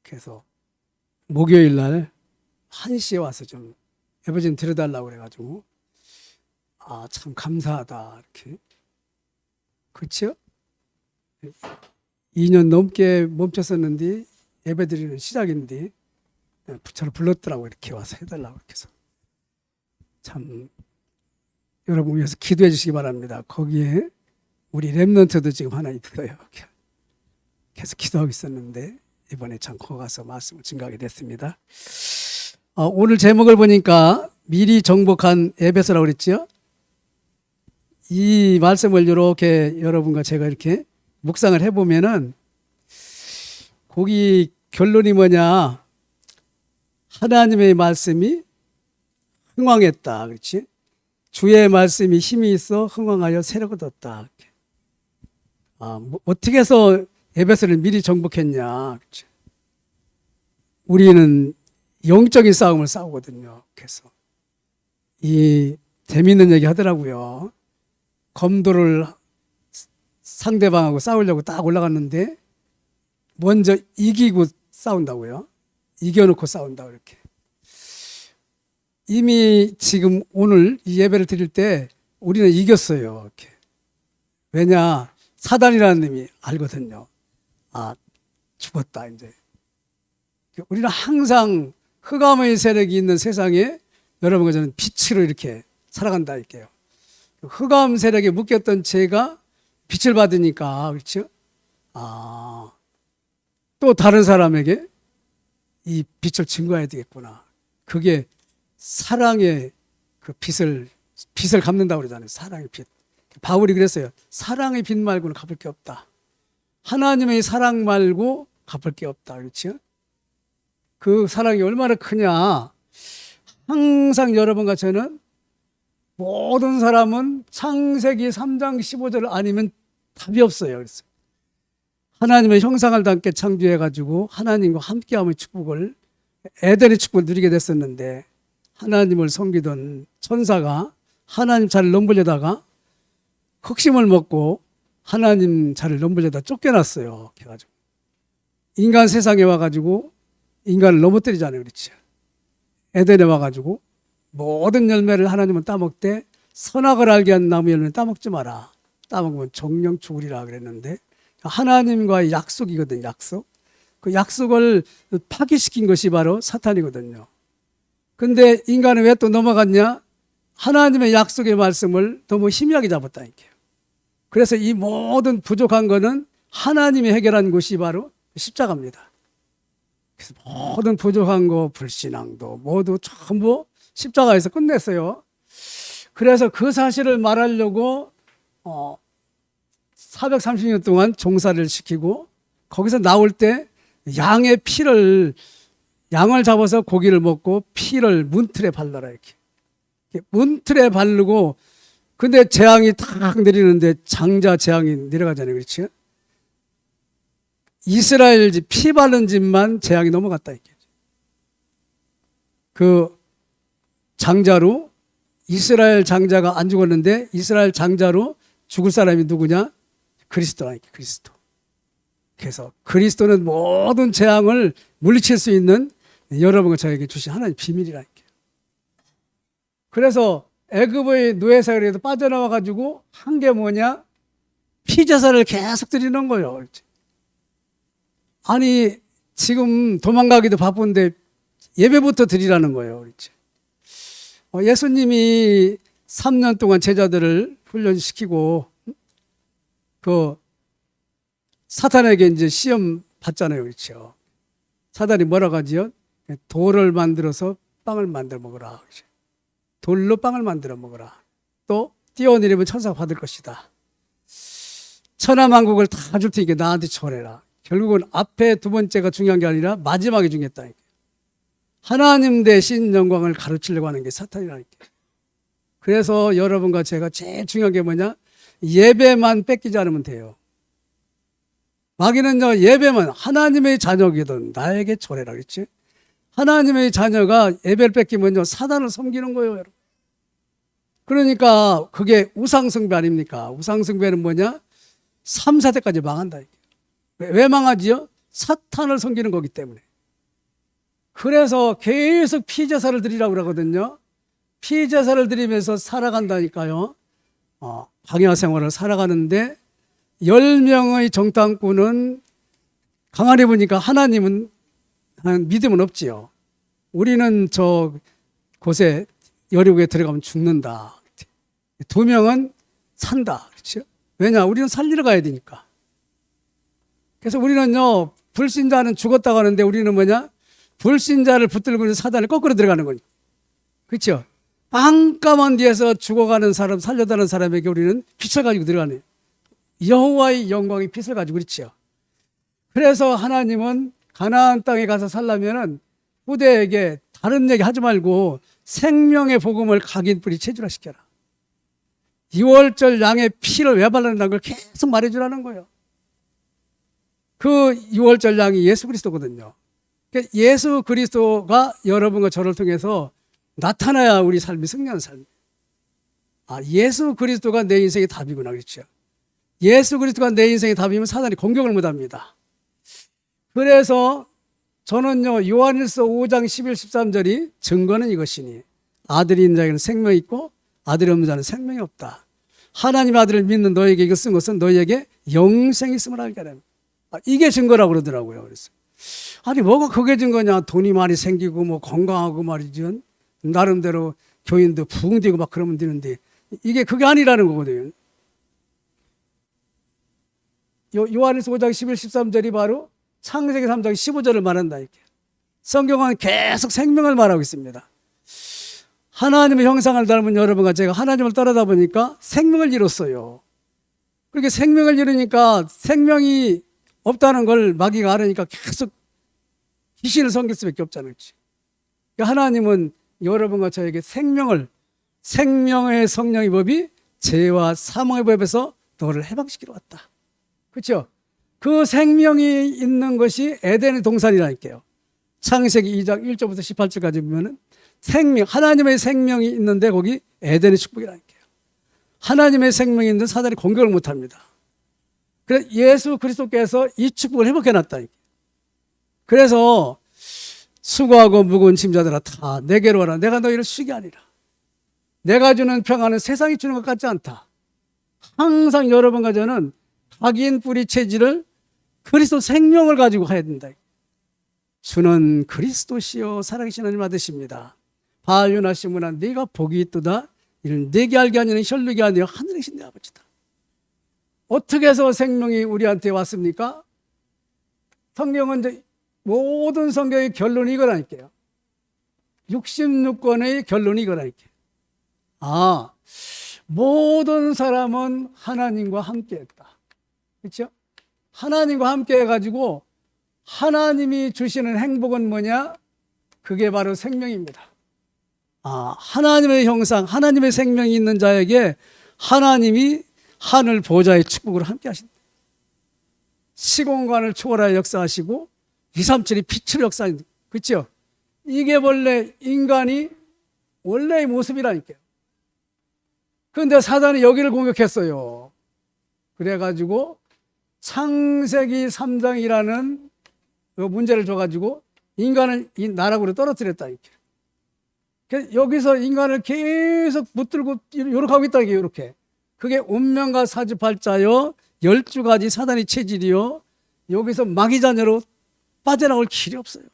그래서 목요일 날 1시에 와서 좀 예배 좀 드려달라고 그래가지고 참 감사하다 이렇게. 그렇죠? 2년 넘게 멈췄었는데 예배 드리는 시작인데 부처를 불렀더라고. 이렇게 와서 해달라고 이렇게 해서 참 여러분 위해서 기도해 주시기 바랍니다. 거기에 우리 렘넌트도 지금 하나 있어요. 계속 기도하고 있었는데 이번에 참 거기 가서 말씀을 증거하게 됐습니다. 오늘 제목을 보니까 미리 정복한 에베소라고 그랬죠. 이 말씀을 이렇게 여러분과 제가 이렇게 묵상을 해보면은 거기 결론이 뭐냐, 하나님의 말씀이 흥왕했다, 그렇지? 주의 말씀이 힘이 있어 흥왕하여 세력을 얻었다. 어떻게 해서 에베소를 미리 정복했냐, 그렇지? 우리는 영적인 싸움을 싸우거든요. 그래서 이 재미있는 얘기 하더라고요. 검도를 상대방하고 싸우려고 딱 올라갔는데 먼저 이기고 싸운다고요. 이겨놓고 싸운다고 이렇게. 이미 지금 오늘 이 예배를 드릴 때 우리는 이겼어요. 이렇게. 왜냐, 사단이라는 놈이 알거든요. 죽었다 이제. 우리는 항상 흑암의 세력이 있는 세상에 여러분과 저는 빛으로 이렇게 살아간다 이렇게요. 흑암 세력에 묶였던 죄가 빛을 받으니까, 그렇죠? 또 다른 사람에게 이 빛을 증거해야 되겠구나. 그게 사랑의 그 빛을 갚는다고 그러잖아요. 사랑의 빛. 바울이 그랬어요. 사랑의 빛 말고는 갚을 게 없다. 하나님의 사랑 말고 갚을 게 없다. 그렇죠? 그 사랑이 얼마나 크냐. 항상 여러분과 저는 모든 사람은 창세기 3장 15절 아니면 답이 없어요. 그래서 하나님의 형상을 담게 창조해가지고 하나님과 함께함의 축복을, 에덴의 축복을 누리게 됐었는데 하나님을 섬기던 천사가 하나님 차를 넘보려다가 흑심을 먹고 하나님 차를 넘보려다 쫓겨났어요. 그래가지고 인간 세상에 와가지고 인간을 넘어뜨리잖아요. 그렇죠? 에덴에 와가지고 모든 열매를 하나님은 따먹되 선악을 알게 한 나무 열매는 따먹지 마라. 따먹으면 정령 죽으리라 그랬는데 하나님과의 약속이거든요. 약속. 그 약속을 파기시킨 것이 바로 사탄이거든요. 근데 인간은 왜 또 넘어갔냐? 하나님의 약속의 말씀을 너무 희미하게 잡았다니까요. 그래서 이 모든 부족한 거는 하나님이 해결한 것이 바로 십자가입니다. 그래서 모든 부족한 거, 불신앙도 모두 전부 십자가에서 끝냈어요. 그래서 그 사실을 말하려고 430년 동안 종살이를 시키고 거기서 나올 때 양의 피를, 양을 잡아서 고기를 먹고 피를 문틀에 발라라 이렇게. 문틀에 바르고, 근데 재앙이 탁 내리는데 장자 재앙이 내려가잖아요. 그렇죠? 이스라엘 집, 피 바른 집만 재앙이 넘어갔다 이렇게. 그 장자로, 이스라엘 장자가 안 죽었는데 이스라엘 장자로 죽을 사람이 누구냐? 그리스도라니까, 그리스도. 그래서 그리스도는 모든 재앙을 물리칠 수 있는 여러분과 저에게 주신 하나님의 비밀이라니까. 그래서 애굽의 노예사회에도 빠져나와 가지고 한 게 뭐냐? 피제사를 계속 드리는 거예요. 아니 지금 도망가기도 바쁜데 예배부터 드리라는 거예요. 그렇지? 예수님이 3년 동안 제자들을 훈련시키고 그 사탄에게 이제 시험 받잖아요. 그렇죠? 사탄이 뭐라고 하지요? 돌을 만들어서 빵을 만들어 먹어라. 그렇죠? 돌로 빵을 만들어 먹어라. 또 뛰어내리면 천사가 받을 것이다. 천하만국을 다 줄 테니까 나한테 절해라. 결국은 앞에 두 번째가 중요한 게 아니라 마지막에 중요했다. 하나님 대신 영광을 가르치려고 하는 게 사탄이라니까. 그래서 여러분과 제가 제일 중요한 게 뭐냐? 예배만 뺏기지 않으면 돼요. 마귀는요, 예배만, 하나님의 자녀이든 나에게 절해라 그랬지? 하나님의 자녀가 예배를 뺏기면요, 사단을 섬기는 거예요, 여러분. 그러니까 그게 우상숭배 아닙니까? 우상숭배는 뭐냐? 3, 4대까지 망한다. 왜 망하지요? 사탄을 섬기는 거기 때문에. 그래서 계속 피제사를 드리라고 그러거든요. 피제사를 드리면서 살아간다니까요. 광야 생활을 살아가는데 10명의 정탐꾼은 가만히 보니까 하나님은 믿음은 없지요. 우리는 저 곳에 여리고에 들어가면 죽는다. 2명은 산다. 그렇죠? 왜냐? 우리는 살리러 가야 되니까. 그래서 우리는요, 불신자는 죽었다고 하는데 우리는 뭐냐? 불신자를 붙들고 있는 사단을 거꾸로 들어가는 거니까. 그렇죠? 깜깜한 데에서 죽어가는 사람, 살려다는 사람에게 우리는 빛을 가지고 들어가네요. 여호와의 영광의 빛을 가지고 그렇죠. 그래서 하나님은 가나안 땅에 가서 살려면은 후대에게 다른 얘기 하지 말고 생명의 복음을 각인 뿌리 체질화시켜라. 6월절 양의 피를 왜 바른다는 걸 계속 말해주라는 거예요. 그 6월절 양이 예수 그리스도거든요. 예수 그리스도가 여러분과 저를 통해서 나타나야 우리 삶이 승리하는 삶이에요. 예수 그리스도가 내 인생의 답이구나. 그렇죠. 예수 그리스도가 내 인생의 답이면 사단이 공격을 못합니다. 그래서 저는요, 요한일서 5장 11, 13절이 증거는 이것이니 아들이 있는 자에게는 생명이 있고 아들이 없는 자는 생명이 없다. 하나님 아들을 믿는 너에게 이거 쓴 것은 너에게 영생이 있음을 알게 하라. 이게 증거라고 그러더라고요. 그래서 아니 뭐가 그게 증거냐? 돈이 많이 생기고 뭐 건강하고 말이죠. 나름대로 교인도 부흥되고 막 그러면 되는데 이게 그게 아니라는 거거든요. 요한일서 5장 11, 13절이 바로 창세기 3장 15절을 말한다. 이렇게. 성경은 계속 생명을 말하고 있습니다. 하나님의 형상을 닮은 여러분과 제가 하나님을 따르다 보니까 생명을 잃었어요. 그렇게 생명을 잃으니까 생명이 없다는 걸 마귀가 알으니까 계속 귀신을 섬길 수밖에 없잖아요. 하나님은 여러분과 저에게 생명의 성령의 법이 죄와 사망의 법에서 너를 해방시키러 왔다. 그렇죠? 그 생명이 있는 것이 에덴의 동산이라니까요. 창세기 2장 1절부터 18절까지 보면은 하나님의 생명이 있는데 거기 에덴의 축복이라니까요. 하나님의 생명이 있는데 사단이 공격을 못합니다. 그래서 예수 그리스도께서 이 축복을 회복해놨다니까요. 그래서 수고하고 무거운 짐자들아 다 내게로 와라. 내가 너희를 쉬게 하리라. 내가 주는 평안은 세상이 주는 것 같지 않다. 항상 여러분과 저는 각인 뿌리 체질을 그리스도 생명을 가지고 가야 된다. 주는 그리스도시요 살아계신 하나님 아드십니다. 바알요나 시므나 네가 복이 있도다. 이는 네게 알게 하니는 혈육이 아니여 하늘에 계신 내 아버지다. 어떻게 해서 생명이 우리한테 왔습니까? 성경은 이제 모든 성경의 결론이 이거라니까요. 66권의 결론이 이거라니까요. 모든 사람은 하나님과 함께 했다. 그렇죠? 하나님과 함께 해가지고 하나님이 주시는 행복은 뭐냐? 그게 바로 생명입니다. 하나님의 형상, 하나님의 생명이 있는 자에게 하나님이 하늘 보좌의 축복으로 함께 하신다. 시공간을 초월하여 역사하시고 237이 빛으로 역사한다. 그렇죠? 이게 원래 인간이 원래의 모습이라니까요. 그런데 사단이 여기를 공격했어요. 그래가지고 창세기 3장이라는 문제를 줘가지고 인간을 이 나락으로 떨어뜨렸다니까요. 여기서 인간을 계속 붙들고 이렇게 하고 있다. 이렇게. 그게 운명과 사주팔자요 12가지 사단의 체질이요. 여기서 마귀자녀로 빠져나올 길이 없어요.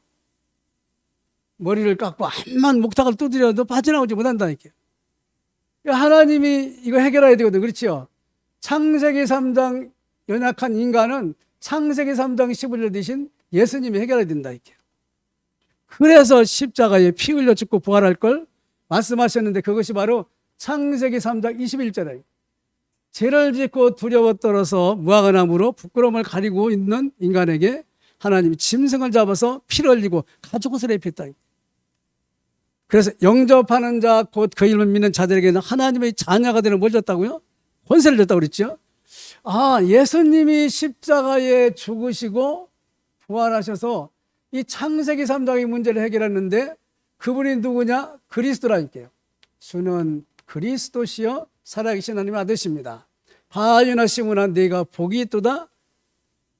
머리를 깎고 암만 목탁을 두드려도 빠져나오지 못한다니까요. 하나님이 이거 해결해야 되거든요. 그렇죠? 창세기 3장 연약한 인간은 창세기 3장 15절 대신 예수님이 해결해야 된다니까요. 그래서 십자가에 피 흘려 죽고 부활할 걸 말씀하셨는데 그것이 바로 창세기 3장 21절이에요. 죄를 짓고 두려워 떨어서 무화과 나무로 부끄러움을 가리고 있는 인간에게 하나님이 짐승을 잡아서 피를 흘리고 가죽옷을 입혔다. 그래서 영접하는 자 곧 그 이름을 믿는 자들에게는 하나님의 자녀가 되는 뭘 줬다고요? 권세를 줬다고 그랬죠. 예수님이 십자가에 죽으시고 부활하셔서 이 창세기 3장의 문제를 해결했는데 그분이 누구냐? 그리스도라니까요. 주는 그리스도시여 살아계신 하나님의 아들이십니다. 바알요나 시므나 네가 복이 있도다.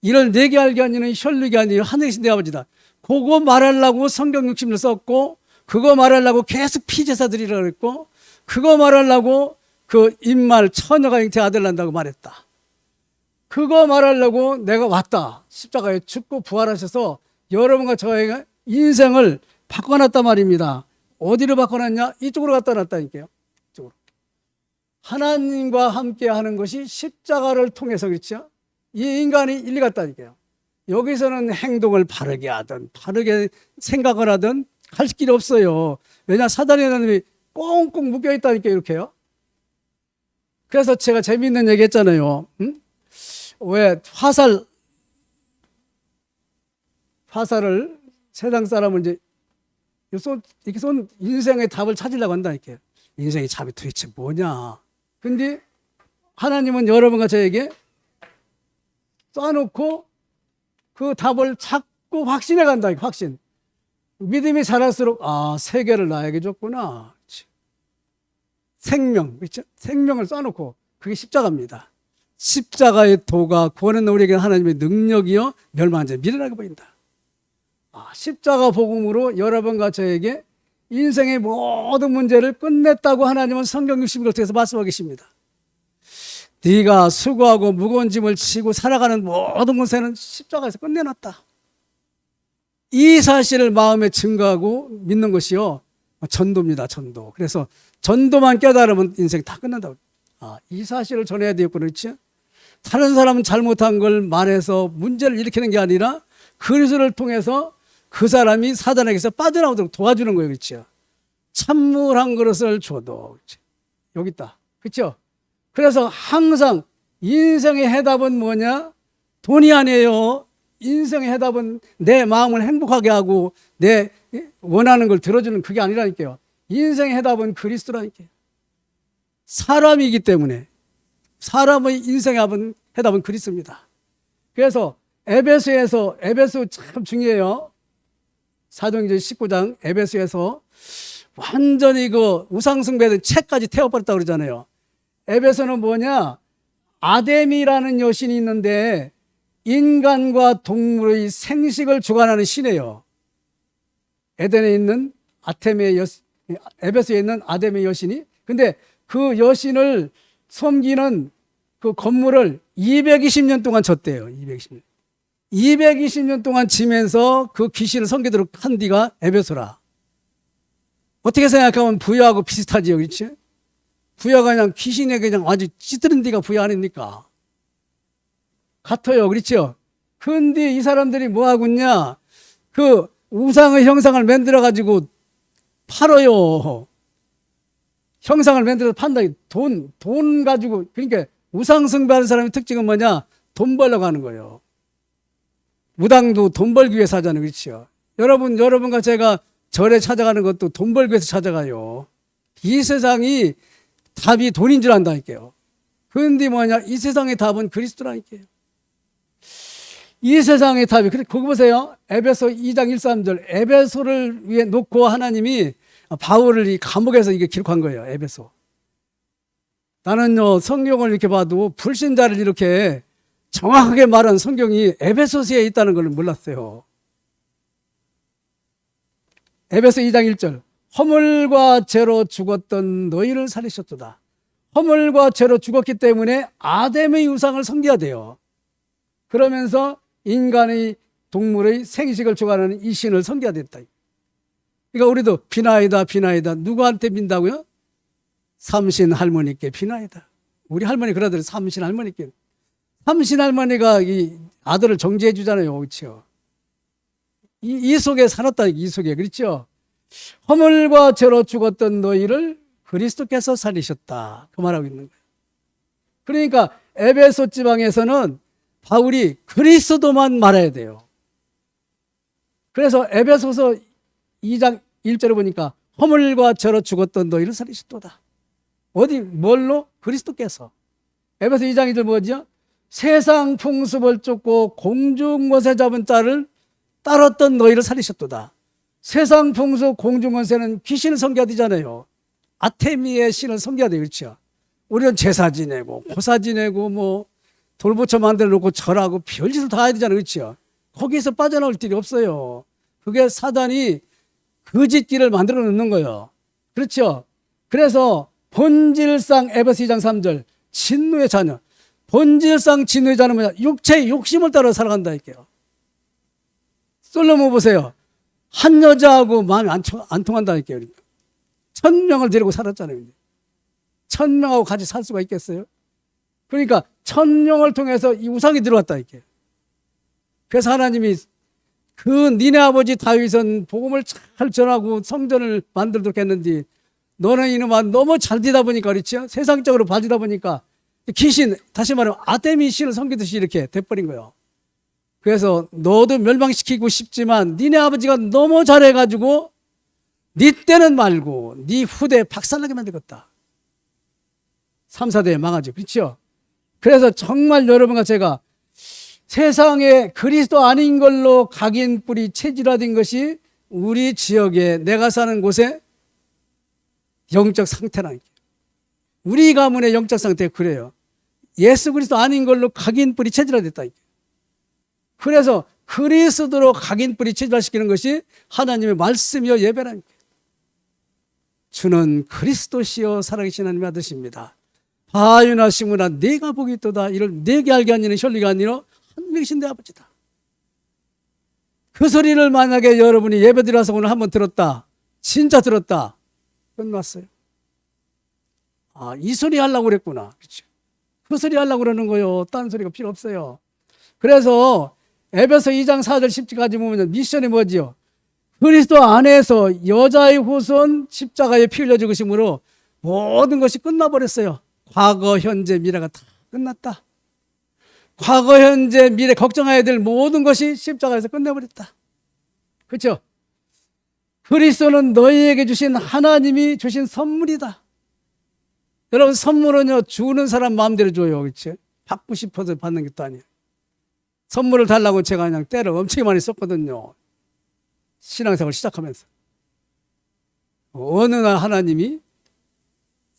이를 내게 알게 한 이는 혈육이 아니요 하늘이신 내 아버지다. 그거 말하려고 성경 60을 썼고, 그거 말하려고 계속 피제사드리라고 했고, 그거 말하려고 그 임말 처녀가 잉태 아들 난다고 말했다. 그거 말하려고 내가 왔다. 십자가에 죽고 부활하셔서 여러분과 저의 인생을 바꿔놨단 말입니다. 어디로 바꿔놨냐? 이쪽으로 갖다 놨다니까요. 이쪽으로. 하나님과 함께 하는 것이 십자가를 통해서, 그렇죠? 이 인간이 일리 같다니까요. 여기서는 행동을 바르게 하든 바르게 생각을 하든 할 길이 없어요. 왜냐? 사단의 놈이 꽁꽁 묶여있다니까요. 이렇게요. 그래서 제가 재미있는 얘기 했잖아요. 응? 왜 화살을 세상 사람은 이제 이렇게 인생의 답을 찾으려고 한다니까요. 인생의 답이 도대체 뭐냐. 근데 하나님은 여러분과 저에게 쏴놓고 그 답을 자꾸 확신해 간다. 확신. 믿음이 자랄수록 세계를 나에게 줬구나. 생명, 그렇죠? 생명을 쏴놓고 그게 십자가입니다. 십자가의 도가 구원은 우리에게 하나님의 능력이요 멸망한 자의 미련하게 보인다. 십자가 복음으로 여러분과 저에게 인생의 모든 문제를 끝냈다고 하나님은 성경 60을 통해서 말씀하고 계십니다. 네가 수고하고 무거운 짐을 지고 살아가는 모든 것에는 십자가에서 끝내놨다. 이 사실을 마음에 증거하고 믿는 것이요 전도입니다. 전도. 그래서 전도만 깨달으면 인생 다 끝난다고. 이 사실을 전해야 되겠구나. 그렇지? 다른 사람은 잘못한 걸 말해서 문제를 일으키는 게 아니라 그리스도를 통해서 그 사람이 사단에게서 빠져나오도록 도와주는 거예요. 그렇죠? 찬물 한 그릇을 줘도. 그렇죠? 여기 있다. 그렇죠? 그래서 항상 인생의 해답은 뭐냐? 돈이 아니에요. 인생의 해답은 내 마음을 행복하게 하고 내 원하는 걸 들어주는 그게 아니라니까요. 인생의 해답은 그리스도라니까요. 사람이기 때문에 사람의 인생의 해답은 그리스도입니다. 그래서 에베소 참 중요해요. 사도행전 19장 에베소에서 완전히 그 우상숭배의 책까지 태워버렸다고 그러잖아요. 에베소는 뭐냐? 아데미라는 여신이 있는데 인간과 동물의 생식을 주관하는 신이에요. 에덴에 있는 에베소에 있는 아데미 여신이. 근데 그 여신을 섬기는 그 건물을 220년 동안 졌대요. 220년. 220년 동안 지면서 그 귀신을 섬기도록 한 뒤가 에베소라. 어떻게 생각하면 부여하고 비슷하지요. 그렇지? 부여가 그냥 귀신에 그냥 아주 찌들은 데가 부여 아닙니까? 같아요. 그렇죠? 근데 이 사람들이 뭐 하고 있냐? 그 우상의 형상을 만들어가지고 팔아요. 형상을 만들어서 판다. 돈 가지고. 그러니까 우상 숭배하는 사람의 특징은 뭐냐? 돈 벌려고 하는 거예요. 무당도 돈 벌기 위해서 하잖아요. 그렇죠? 여러분과 제가 절에 찾아가는 것도 돈 벌기 위해서 찾아가요. 이 세상이 답이 돈인 줄 안다니까요. 그런데 뭐냐? 이 세상의 답은 그리스도라니까요. 이 세상의 답이, 거기 보세요. 에베소 2장 1, 3절. 에베소를 위해 놓고 하나님이 바울을 이 감옥에서 이게 기록한 거예요. 에베소. 나는요, 성경을 이렇게 봐도 불신자를 이렇게 정확하게 말한 성경이 에베소서에 있다는 걸 몰랐어요. 에베소 2장 1절. 허물과 죄로 죽었던 너희를 살리셨도다. 허물과 죄로 죽었기 때문에 아담의 우상을 섬겨야 돼요. 그러면서 인간의 동물의 생식을 주관하는 이 신을 섬겨야 됐다. 그러니까 우리도 비나이다. 누구한테 빈다고요? 삼신 할머니께 비나이다. 우리 할머니 그러더니 삼신 할머니께. 삼신 할머니가 이 아들을 정죄해 주잖아요. 그렇죠? 이 속에 살았다. 이 속에. 그렇죠? 허물과 죄로 죽었던 너희를 그리스도께서 살리셨다. 그 말하고 있는 거예요. 그러니까 에베소 지방에서는 바울이 그리스도만 말해야 돼요. 그래서 에베소서 2장 1절에 보니까 허물과 죄로 죽었던 너희를 살리셨도다. 뭘로? 그리스도께서. 에베소 2장 2절 뭐죠? 세상 풍습을 쫓고 공중권세 잡은 자를 따랐던 너희를 살리셨도다. 세상 풍습 공중권세는 귀신을 섬겨야 되잖아요. 아테미의 신을 섬겨야 돼요. 그렇죠? 우리는 제사 지내고 고사 지내고 뭐 돌부처 만들어 놓고 절하고 별짓을 다 해야 되잖아요. 그렇죠? 거기에서 빠져나올 길이 없어요. 그게 사단이 거짓길을 만들어 놓는 거예요. 그렇죠? 그래서 본질상 에베소 2장 3절 진노의 자녀. 본질상 진노의 자녀는 뭐냐? 육체의 욕심을 따라 살아간다 할게요. 솔로몬 보세요. 한 여자하고 마음이 안 통한다 할게요. 1000명을 데리고 살았잖아요. 1000명하고 같이 살 수가 있겠어요? 그러니까 1000명을 통해서 이 우상이 들어왔다 이렇게. 그래서 하나님이 그 니네 아버지 다윗은 복음을 잘 전하고 성전을 만들도록 했는데 너는 이놈아 너무 잘 되다 보니까 그렇죠? 세상적으로 봐주다 보니까 귀신, 다시 말하면 아데미 신을 섬기듯이 이렇게 돼버린 거예요. 그래서 너도 멸망시키고 싶지만 니네 아버지가 너무 잘해가지고 니 때는 말고 니 후대 박살나게 만들었다. 3, 4대에 망하죠. 그렇죠? 그래서 정말 여러분과 제가 세상에 그리스도 아닌 걸로 각인 뿌리 체질화된 것이 우리 지역에 내가 사는 곳에 영적 상태라는 게. 우리 가문의 영적 상태가 그래요. 예수 그리스도 아닌 걸로 각인 뿌리 체질화됐다. 그래서 그리스도로 각인 뿌리 체질화시키는 것이 하나님의 말씀이요 예배라는 거예요. 주는 그리스도시요 살아계신 하나님의 아들이십니다. 바유나 시므나 내가 복이 있도다. 이를 내게 알게 하니는 혈리가 아니라 한 명이신 내 아버지다. 그 소리를 만약에 여러분이 예배드려서 오늘 한번 들었다. 진짜 들었다. 끝났어요. 아, 이 소리 하려고 그랬구나. 그렇죠? 그 소리 하려고 그러는 거요. 딴 소리가 필요 없어요. 그래서 에베소 2장 4절 10절까지 보면 미션이 뭐지요? 그리스도 안에서 여자의 후손 십자가에 피 흘려 죽으심으로 모든 것이 끝나버렸어요. 과거, 현재, 미래가 다 끝났다. 과거, 현재, 미래 걱정해야 될 모든 것이 십자가에서 끝내버렸다. 그렇죠? 그리스도는 너희에게 주신 하나님이 주신 선물이다. 여러분 선물은요 주는 사람 마음대로 줘요. 그렇죠? 받고 싶어서 받는 것도 아니에요. 선물을 달라고 제가 그냥 때를 엄청 많이 썼거든요. 신앙생활 시작하면서. 어느 날 하나님이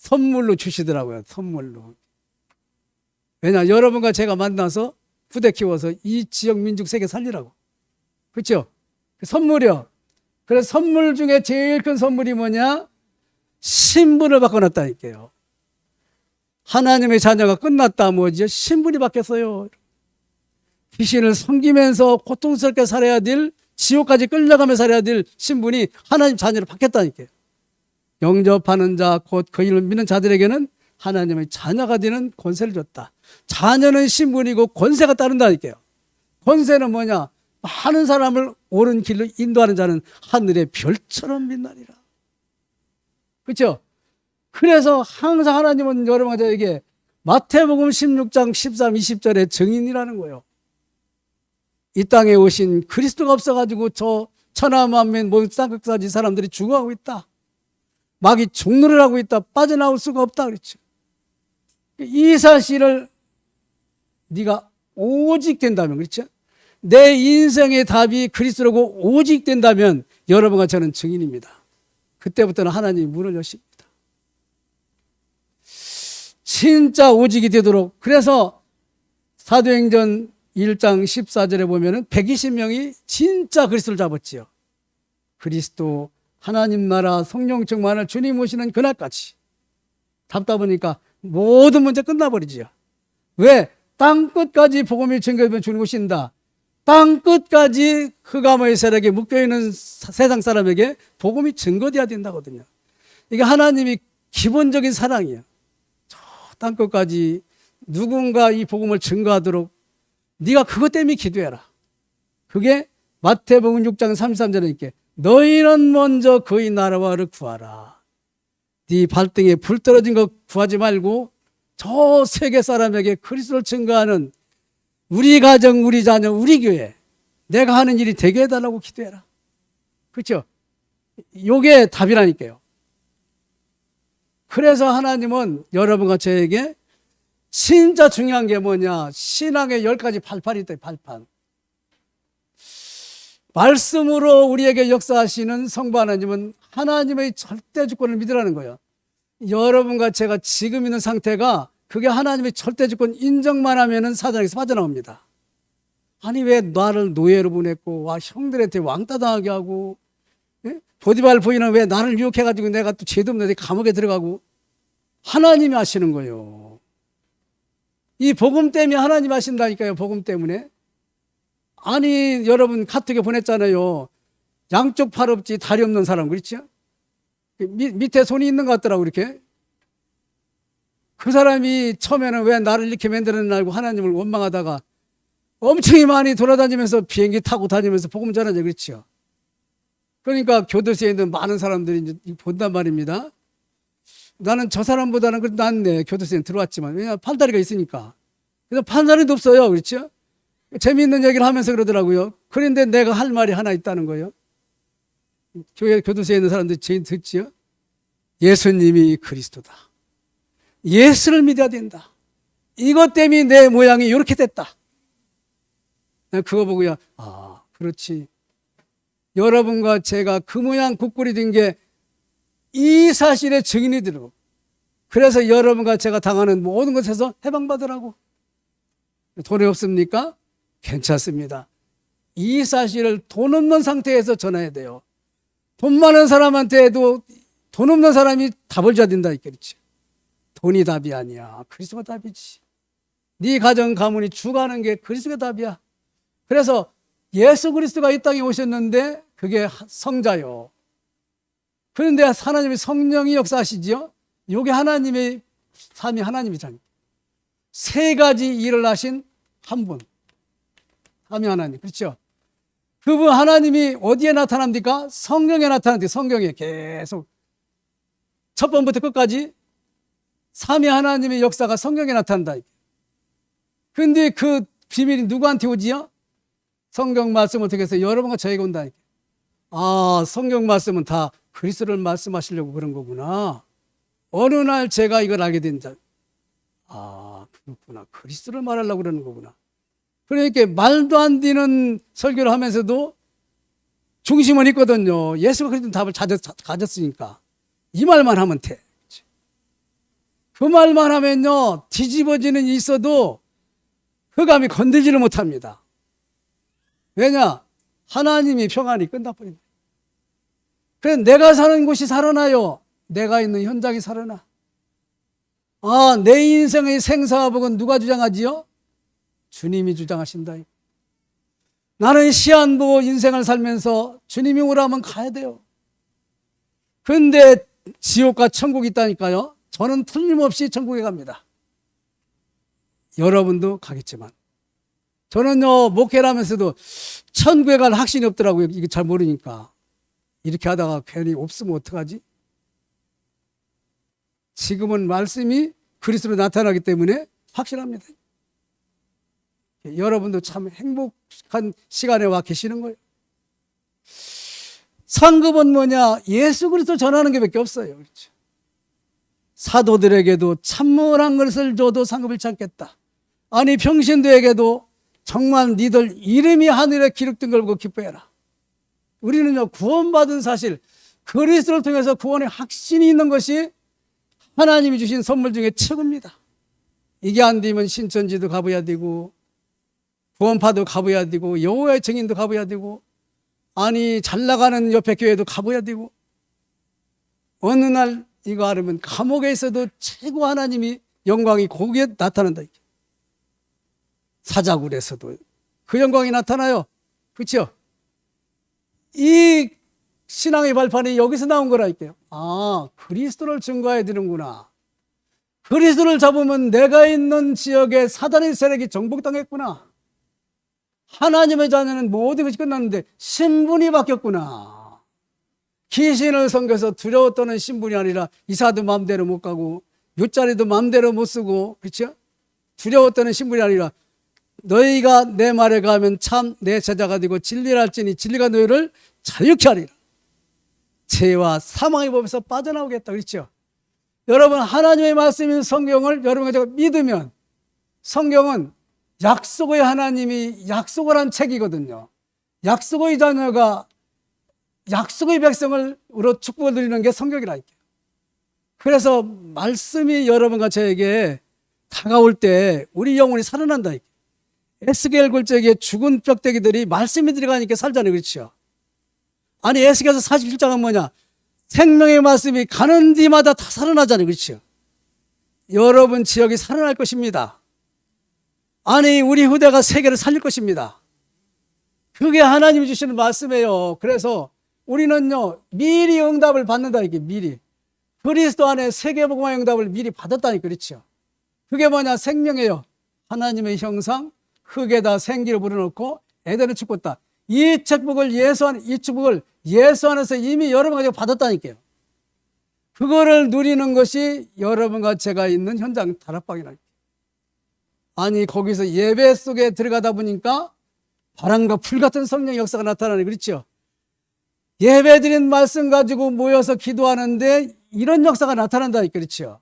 선물로 주시더라고요. 선물로. 왜냐 여러분과 제가 만나서 후대 키워서 이 지역 민족 세계 살리라고. 그렇죠? 선물이요. 그래서 선물 중에 제일 큰 선물이 뭐냐? 신분을 바꿔놨다니까요. 하나님의 자녀가 끝났다 뭐죠? 신분이 바뀌었어요. 귀신을 섬기면서 고통스럽게 살아야 될, 지옥까지 끌려가며 살아야 될 신분이 하나님 자녀로 바뀌었다니까요. 영접하는 자, 곧 그 이름을 믿는 자들에게는 하나님의 자녀가 되는 권세를 줬다. 자녀는 신분이고 권세가 따른다니까요. 권세는 뭐냐? 많은 사람을 옳은 길로 인도하는 자는 하늘의 별처럼 빛나리라. 그렇죠? 그래서 항상 하나님은 여러분과 저에게 마태복음 16장 13, 20절의 증인이라는 거예요. 이 땅에 오신 그리스도가 없어가지고 저 천하만민 모든 땅끝까지 사람들이 죽어가고 있다. 마귀 종노를 하고 있다. 빠져나올 수가 없다. 그렇죠. 이 사실을 네가 오직 된다면, 그렇죠? 내 인생의 답이 그리스도라고 오직 된다면 여러분과 저는 증인입니다. 그때부터는 하나님이 문을 여십니다. 진짜 오직이 되도록. 그래서 사도행전 1장 14절에 보면은 120명이 진짜 그리스도를 잡았지요. 그리스도 하나님 나라 성령 충만을 주님 오시는 그날까지. 답다 보니까 모든 문제 끝나버리지요. 왜? 땅끝까지 복음이 전개되면 주님 오신다. 땅끝까지 흑암의 세력에 묶여있는 세상 사람에게 복음이 증거되어야 된다거든요. 이게 하나님이 기본적인 사랑이에요. 저 땅끝까지 누군가 이 복음을 증거하도록 네가 그것 때문에 기도해라. 그게 마태복음 6장 33절에 이렇게 너희는 먼저 그의 나라와를 구하라. 네 발등에 불 떨어진 거 구하지 말고 저 세계 사람에게 그리스도를 증거하는 우리 가정, 우리 자녀, 우리 교회 내가 하는 일이 되게 해달라고 기도해라. 그렇죠? 요게 답이라니까요. 그래서 하나님은 여러분과 저에게 진짜 중요한 게 뭐냐? 신앙의 10가지 발판이 있다. 발판. 말씀으로 우리에게 역사하시는 성부 하나님은 하나님의 절대 주권을 믿으라는 거예요. 여러분과 제가 지금 있는 상태가 그게 하나님의 절대주권 인정만 하면은 사단에서 빠져나옵니다. 아니 왜 나를 노예로 보냈고 와 형들한테 왕따 당하게 하고, 예? 보디발 부인은 왜 나를 유혹해가지고 내가 또 죄도 없는데 감옥에 들어가고. 하나님이 하시는 거예요. 이 복음 때문에 하나님 하신다니까요. 복음 때문에. 아니 여러분 카톡에 보냈잖아요. 양쪽 팔 없지 다리 없는 사람, 그렇죠? 밑에 손이 있는 것 같더라고. 이렇게 그 사람이 처음에는 왜 나를 이렇게 만들었나 알고 하나님을 원망하다가 엄청 많이 돌아다니면서 비행기 타고 다니면서 복음 전하죠. 그렇죠? 그러니까 교도소에 있는 많은 사람들이 이제 본단 말입니다. 나는 저 사람보다는 그래도 낫네. 교도소에 들어왔지만. 왜냐하면 팔다리가 있으니까. 그래서 팔다리도 없어요. 그렇죠? 재미있는 얘기를 하면서 그러더라고요. 그런데 내가 할 말이 하나 있다는 거예요. 교도소에 있는 사람들이 제일 듣지요. 예수님이 그리스도다. 예수를 믿어야 된다. 이것 때문에 내 모양이 이렇게 됐다. 그거 보고요. 아, 그렇지. 여러분과 제가 그 모양 굿꼴이 된 게 이 사실의 증인이 되고, 그래서 여러분과 제가 당하는 모든 것에서 해방받으라고. 돈이 없습니까? 괜찮습니다. 이 사실을 돈 없는 상태에서 전해야 돼요. 돈 많은 사람한테도 돈 없는 사람이 답을 줘야 된다. 그렇지. 돈이 답이 아니야. 그리스도가 답이지. 네 가정 가문이 죽어가는 게 그리스도가 답이야. 그래서 예수 그리스도가 이 땅에 오셨는데 그게 성자요. 그런데 하나님의 성령이 역사하시지요. 이게 하나님의 삶이 하나님이잖아요. 세 가지 일을 하신 한 분. 삼위 하나님. 그렇죠? 그분 하나님이 어디에 나타납니까? 성경에 나타납니다. 성경에 계속 첫 번부터 끝까지 삼위 하나님의 역사가 성경에 나타난다. 그런데 그 비밀이 누구한테 오지요? 성경 말씀을 통해서 여러분과 저에게 온다. 아, 성경 말씀은 다 그리스도를 말씀하시려고 그런 거구나. 어느 날 제가 이걸 알게 된다. 아, 그렇구나. 그리스도를 말하려고 그러는 거구나. 그러니까 말도 안 되는 설교를 하면서도 중심은 있거든요. 예수가 그리스도 답을 가졌으니까 이 말만 하면 돼. 그 말만 하면요, 뒤집어지는 일이 있어도 흑암이 건들지를 못합니다. 왜냐? 하나님이 평안이 끝나버립니다. 그래서 내가 사는 곳이 살아나요. 내가 있는 현장이 살아나. 아, 내 인생의 생사복은 누가 주장하지요? 주님이 주장하신다. 나는 시한부 인생을 살면서 주님이 오라면 가야 돼요. 그런데 지옥과 천국이 있다니까요. 저는 틀림없이 천국에 갑니다. 여러분도 가겠지만 저는요, 목회를 하면서도 천국에 갈 확신이 없더라고요. 이거 잘 모르니까. 이렇게 하다가 괜히 없으면 어떡하지? 지금은 말씀이 그리스도로 나타나기 때문에 확실합니다. 여러분도 참 행복한 시간에 와 계시는 거예요. 상급은 뭐냐? 예수 그리스도 전하는 게 밖에 없어요. 그렇죠? 사도들에게도 참모한 것을 줘도 상급을 찾겠다. 아니 평신도에게도 정말 니들 이름이 하늘에 기록된 걸 보고 기뻐해라. 우리는요, 구원받은 사실, 그리스도를 통해서 구원의 확신이 있는 것이 하나님이 주신 선물 중에 최고입니다. 이게 안 되면 신천지도 가봐야 되고 구원파도 가봐야 되고 여호와의 증인도 가봐야 되고, 아니 잘 나가는 옆에 교회도 가봐야 되고, 어느 날 이거 알으면 감옥에 있어도 최고 하나님이 영광이 거기에 나타난다. 사자굴에서도 그 영광이 나타나요. 그렇죠? 이 신앙의 발판이 여기서 나온 거라니까요. 아, 그리스도를 증거해야 되는구나. 그리스도를 잡으면 내가 있는 지역에 사단의 세력이 정복당했구나. 하나님의 자녀는 모든 것이 끝났는데 신분이 바뀌었구나. 귀신을 섬겨서 두려워 떠는 신분이 아니라 이사도 마음대로 못 가고 윷자리도 마음대로 못 쓰고, 그렇죠? 두려워 떠는 신분이 아니라 너희가 내 말에 가면 참 내 제자가 되고 진리를 할지니 진리가 너희를 자유케 하리라. 죄와 사망의 법에서 빠져나오겠다. 그렇죠? 여러분, 하나님의 말씀인 성경을 여러분과 제가 믿으면, 성경은 약속의 하나님이 약속을 한 책이거든요. 약속의 자녀가 약속의 백성으로 축복을 드리는 게 성경이라니까요. 그래서 말씀이 여러분과 저에게 다가올 때 우리 영혼이 살아난다. 에스겔 골짜기에 죽은 뼈대기들이 말씀이 들어가니까 살잖아요. 그렇죠? 아니 에스겔서 47장은 뭐냐? 생명의 말씀이 가는 데마다 다 살아나잖아요. 그렇죠? 여러분 지역이 살아날 것입니다. 아니 우리 후대가 세계를 살릴 것입니다. 그게 하나님이 주시는 말씀이에요. 그래서 우리는요 미리 응답을 받는다. 이게 미리 그리스도 안에 세계복음화 응답을 미리 받았다니까. 그렇죠? 그게 뭐냐? 생명이에요. 하나님의 형상 흙에다 생기를 불어넣고 에덴을 축복했다. 이 축복을 예수 안에서 이미 여러분 가지고 받았다니까요. 그거를 누리는 것이 여러분과 제가 있는 현장 다락방이라니까요. 아니 거기서 예배 속에 들어가다 보니까 바람과 불 같은 성령의 역사가 나타나는. 그렇죠? 예배 드린 말씀 가지고 모여서 기도하는데 이런 역사가 나타난다니까. 그렇죠?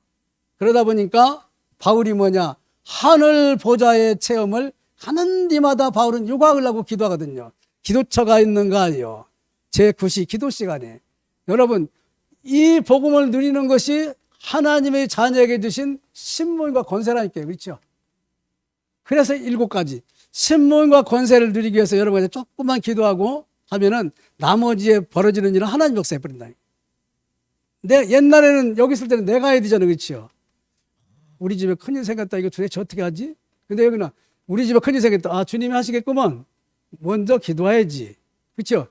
그러다 보니까 바울이 뭐냐? 하늘 보좌의 체험을 가는 데마다 바울은 요구하려고 하고 기도하거든요. 기도처가 있는가요? 제9시 기도 시간에. 여러분 이 복음을 누리는 것이 하나님의 자녀에게 주신 신문과 권세라니까요. 그렇죠? 그래서 7가지 신문과 권세를 누리기 위해서 여러분이 조금만 기도하고 하면은 나머지에 벌어지는 일은 하나님 역사해 버린다. 근데 옛날에는 여기 있을 때는 내가 해야 되잖아요. 그렇죠? 우리 집에 큰일 생겼다. 이거 도대체 어떻게 하지? 근데 여기는 우리 집에 큰일 생겼다. 아, 주님이 하시겠구먼. 먼저 기도해야지. 그렇죠?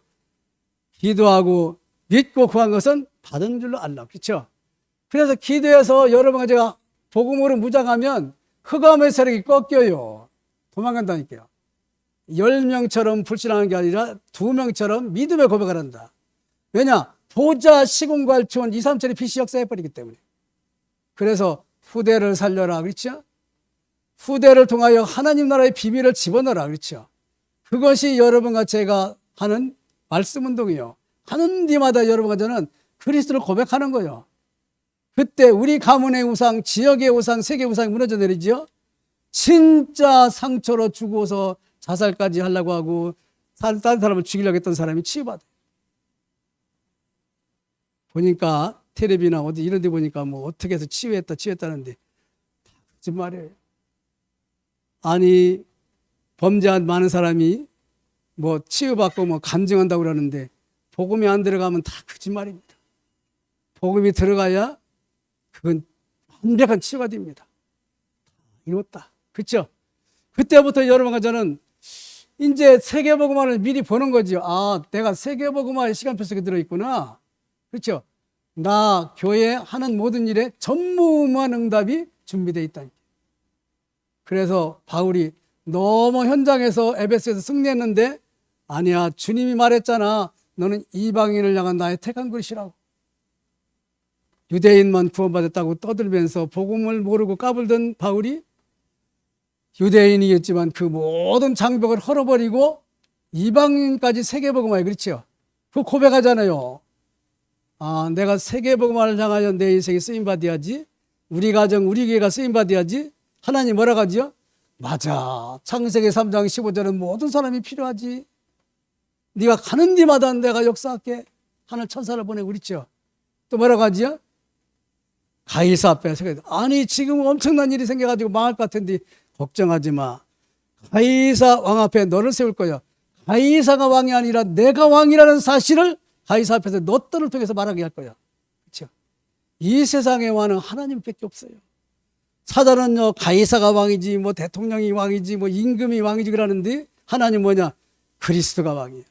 기도하고 믿고 구한 것은 받은 줄로 알라. 그렇죠? 그래서 기도해서 여러분과 제가 복음으로 무장하면 흑암의 세력이 꺾여요. 도망간다니까요. 10명처럼 불신하는 게 아니라 2명처럼 믿음의 고백을 한다. 왜냐? 보좌 시공갈초원 2, 3천의 빛이 역사해버리기 때문에. 그래서 후대를 살려라. 그렇죠? 후대를 통하여 하나님 나라의 비밀을 집어넣어라. 그렇죠? 그것이 여러분과 제가 하는 말씀 운동이요. 하는 데마다 여러분과 저는 그리스도를 고백하는 거예요. 그때 우리 가문의 우상, 지역의 우상, 세계 우상이 무너져 내리죠. 진짜 상처로 죽어서 자살까지 하려고 하고 다른 사람을 죽이려고 했던 사람이 치유받아요. 보니까 텔레비나 어디 이런 데 보니까 뭐 어떻게 해서 치유했다는데 다 거짓말이에요. 아니 범죄한 많은 사람이 뭐 치유받고 뭐 간증한다고 그러는데 복음이 안 들어가면 다 거짓말입니다. 복음이 들어가야 그건 완벽한 치유가 됩니다. 이뤘다. 그렇죠? 그때부터 여러분과 저는 이제 세계복음화를 미리 보는 거죠. 아, 내가 세계복음화의 시간표 속에 들어있구나. 그렇죠? 나 교회 하는 모든 일에 전무후무한 응답이 준비되어 있다니까. 그래서 바울이 너무 현장에서 에베소에서 승리했는데 아니야, 주님이 말했잖아. 너는 이방인을 향한 나의 택한 것이라고. 유대인만 구원받았다고 떠들면서 복음을 모르고 까불던 바울이 유대인이겠지만 그 모든 장벽을 헐어버리고 이방인까지 세계복음화에. 그렇죠? 그 고백하잖아요. 아, 내가 세계복음화를 향하여 내 인생에 쓰임받아야지. 우리 가정, 우리 교회가 쓰임받아야지. 하나님 뭐라고 하죠? 맞아. 창세기 3장 15절은 모든 사람이 필요하지. 네가 가는 데마다 내가 역사할게. 하늘 천사를 보내고. 그렇죠? 또 뭐라고 하지요? 가이사 앞에 서게. 아니 지금 엄청난 일이 생겨가지고 망할 것 같은데 걱정하지 마. 가이사 왕 앞에 너를 세울 거야. 가이사가 왕이 아니라 내가 왕이라는 사실을 가이사 앞에서 너들을 통해서 말하게 할 거야. 그렇죠? 이 세상의 왕은 하나님밖에 없어요. 사단은요 가이사가 왕이지 뭐 대통령이 왕이지 뭐 임금이 왕이지 그러는데 하나님 뭐냐? 그리스도가 왕이에요.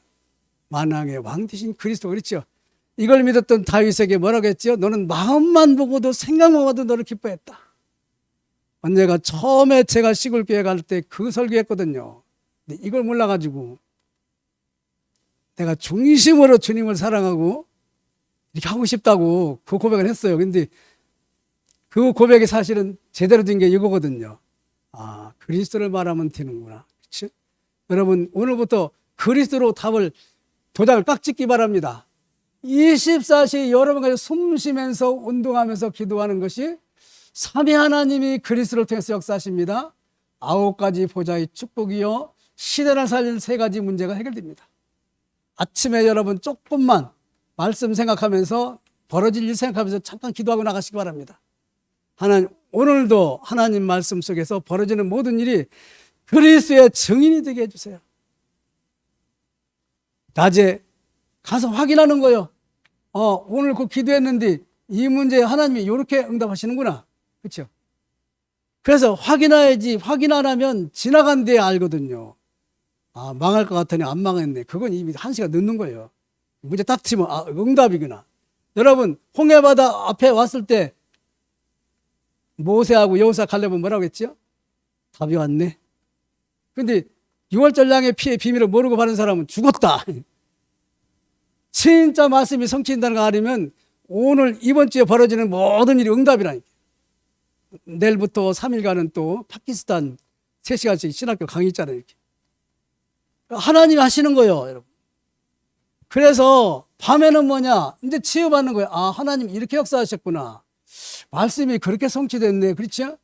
만왕의 왕 되신 그리스도. 그렇죠? 이걸 믿었던 다윗에게 뭐라고 했죠? 너는 마음만 보고도 생각만 봐도 너를 기뻐했다. 언제가 처음에 제가 시골 교회 갈 때 그 설교했거든요. 근데 이걸 몰라가지고 내가 중심으로 주님을 사랑하고 이렇게 하고 싶다고 그 고백을 했어요. 근데 그 고백이 사실은 제대로 된 게 이거거든요. 아, 그리스도를 말하면 되는구나. 그렇죠? 여러분 오늘부터 그리스도로 도장을 깍 찍기 바랍니다. 24시 여러분과 숨 쉬면서 운동하면서 기도하는 것이 삼위 하나님이 그리스도를 통해서 역사하십니다. 9가지 보좌의 축복이요 시대를 살릴 3가지 문제가 해결됩니다. 아침에 여러분 조금만 말씀 생각하면서 벌어질 일 생각하면서 잠깐 기도하고 나가시기 바랍니다. 하나님 오늘도 하나님 말씀 속에서 벌어지는 모든 일이 그리스도의 증인이 되게 해주세요. 낮에 가서 확인하는 거예요. 오늘 그 기도했는데 이 문제에 하나님이 이렇게 응답하시는구나. 그렇죠? 그래서 확인해야지. 확인 안 하면 지나간 데에 알거든요. 망할 것 같으니 안 망했네. 그건 이미 1시간 늦는 거예요. 문제 딱 치면 응답이구나. 여러분, 홍해바다 앞에 왔을 때 모세하고 여호수아 갈렙은 뭐라고 했죠? 답이 왔네. 근데 6월 전량의 피의 비밀을 모르고 바른 사람은 죽었다. 진짜 말씀이 성취된다는 거 알으면 오늘 이번 주에 벌어지는 모든 일이 응답이라니까. 내일부터 3일간은 또 파키스탄 3시간씩 신학교 강의 있잖아요. 이렇게. 하나님이 하시는 거예요, 여러분. 그래서 밤에는 뭐냐? 이제 치유받는 거예요. 하나님 이렇게 역사하셨구나. 말씀이 그렇게 성취됐네. 그렇죠?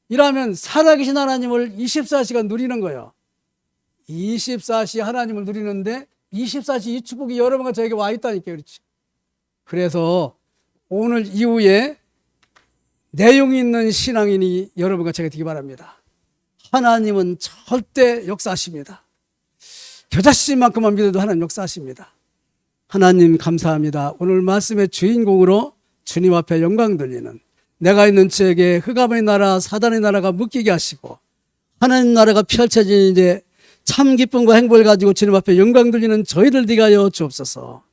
이러면 살아계신 하나님을 24시간 누리는 거예요. 24시 하나님을 누리는데 24시 이 축복이 여러분과 저에게 와 있다니까요. 그렇죠? 그래서 오늘 이후에 내용 있는 신앙인이 여러분과 제가 되기 바랍니다. 하나님은 절대 역사하십니다. 겨자씨만큼만 믿어도 하나님 역사하십니다. 하나님 감사합니다. 오늘 말씀의 주인공으로 주님 앞에 영광 돌리는 내가 있는 지역에 흑암의 나라 사단의 나라가 묶이게 하시고 하나님 나라가 펼쳐진 이제 참 기쁨과 행복을 가지고 주님 앞에 영광 돌리는 저희들 되게 하여 주옵소서.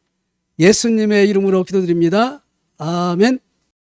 예수님의 이름으로 기도드립니다. 아멘.